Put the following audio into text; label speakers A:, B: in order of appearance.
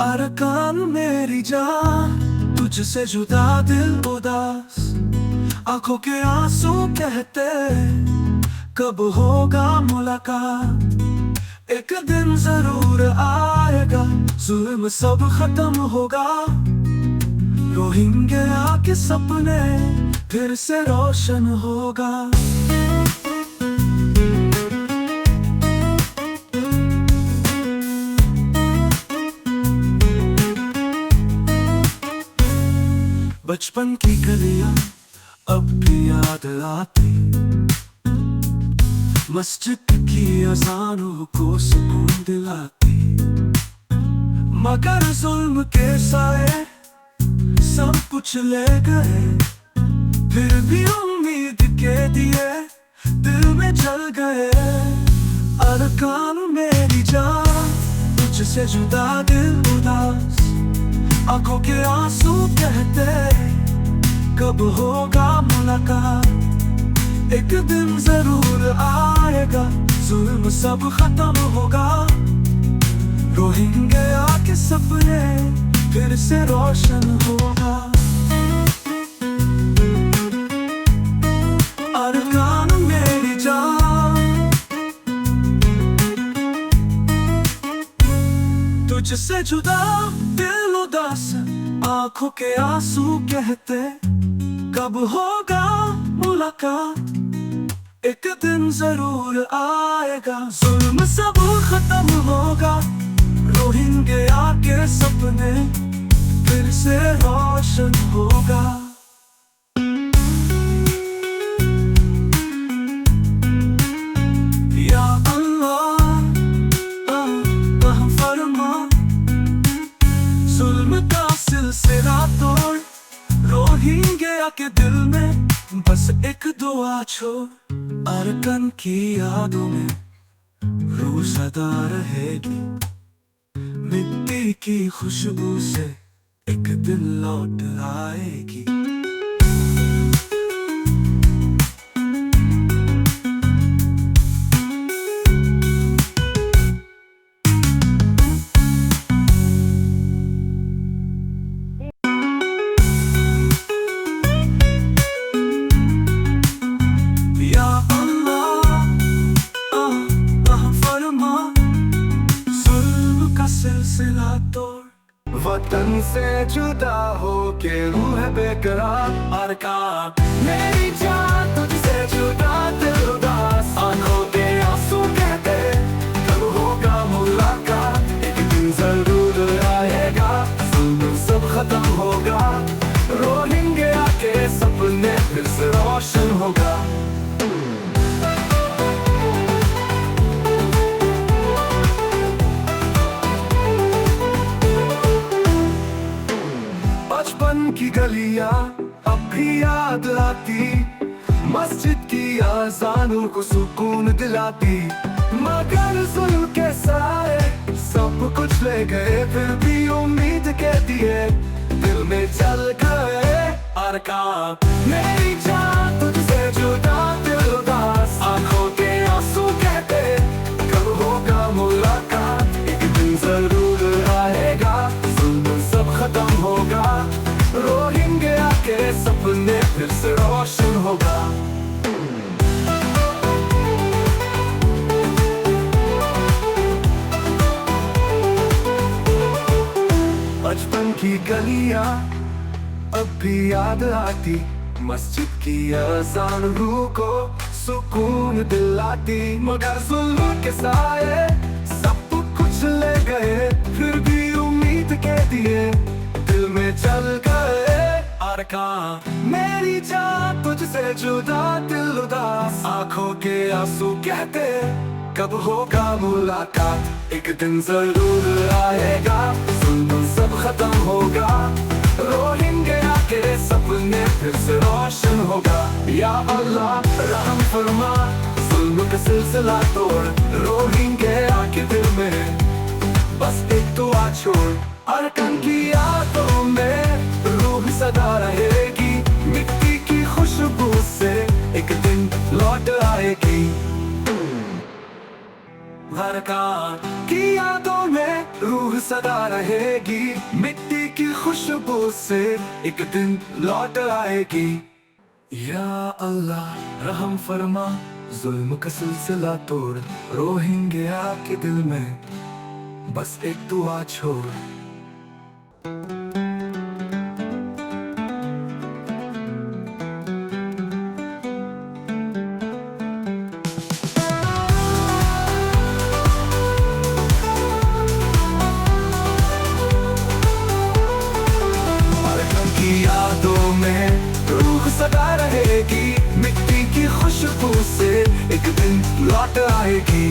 A: अरकान मेरी जान, तुझसे जुदा दिल उदास, आंखों के आंसू कहते कब होगा मुलाकात। एक दिन जरूर आएगा, जुल्म सब खत्म होगा, रोहिंगे आके सपने फिर से रोशन होगा। बचपन की गलियां अब भी याद आती, मस्जिद की अज़ानों को सुकून दिलाती। मगर जुल्म के साए सब कुछ ले गए, फिर भी उम्मीद के दिए दिल में जल गए। अरकान मेरी जान, तुझसे जुदा दिल उदास, आंखों के आंसू कहते कब होगा मुलाकात। एक दिन जरूर आएगा, जुल्म सब खत्म होगा, रोहिंगे आके सपने फिर से रोशन होगा। अरकान मेरी जान, तुझसे जुदा दिल उदास, आंखों के आंसू कहते कब होगा मुलाकात। एक दिन जरूर आएगा, जुल्म सब खत्म होगा, रोहिंगे आके सपने फिर से रोशन होगा। या अल्लाह रहम फरमा, जुल्म का सिलसिला तोड़, रोहिंगे आके दिल में बस एक दुआ छोड़। अरकान की यादों में रूह सदा रहेगी, मिट्टी की खुशबू से एक दिन लौट आएगी। या अल्लाह रहम फरमा, जुल्म का सिलसिला तोड़, वतन से जुदा हो के रूह बेकरार। अरकान मेरी जान, तुझसे जुदा दिल उदास, आंखों के आंसू कहते कब होगा मुलाकात। एक दिन जरूर आएगा, जुल्म सब खत्म होगा, रोहिंगे आके सपने फिर से रोशन होगा। बचपन की गलियां अब भी याद आती, मस्जिद की अज़ानों को सुकून दिलाती। मगर जुल्म के साए सब कुछ ले गए, फिर भी उम्मीद के दिए दिल में जल गए। अरकान मेरी जान, तुझसे जुदा दिल उदास, आंखों के आंसू कहते कब होगा मुलाकात। एक दिन जरूर आएगा, जुल्म सब खत्म होगा, रोहिंगे आके सपने फिर से रोशन होगा। बचपन की गलियां अब भी याद आती, मस्जिद की अज़ान रूह को सुकून दिलाती। मगर जुल्म के साए सब कुछ ले गए, फिर भी उम्मीद के दिए दिल में जल गए। अरकान मेरी जान, तुझसे जुदा दिल उदास, आंखों के आंसू कहते कब होगा मुलाकात। एक दिन जरूर आएगा, जुल्म सब खत्म होगा, रोहिंगे आके सपने फिर से रोशन होगा। या अल्लाह रहम फरमा, जुल्म का सिलसिला तोड़, रोहिंगे आके दिल में बस एक दुआ छोड़। अरकान की यादों में रूह सदा रहेगी, मिट्टी की खुशबू से एक दिन लौट आएगी। भरकान की यादों में रूह सदा रहेगी, मिट्टी की खुशबू से एक दिन लौट आएगी। या अल्लाह रहम फरमा, जुल्म का सिलसिला तोड़, रोहिंग्या के दिल में बस एक दुआ छोड़। की यादों में रूह सदा रहेगी, मिट्टी की खुशबू से एक दिन लौट आएगी।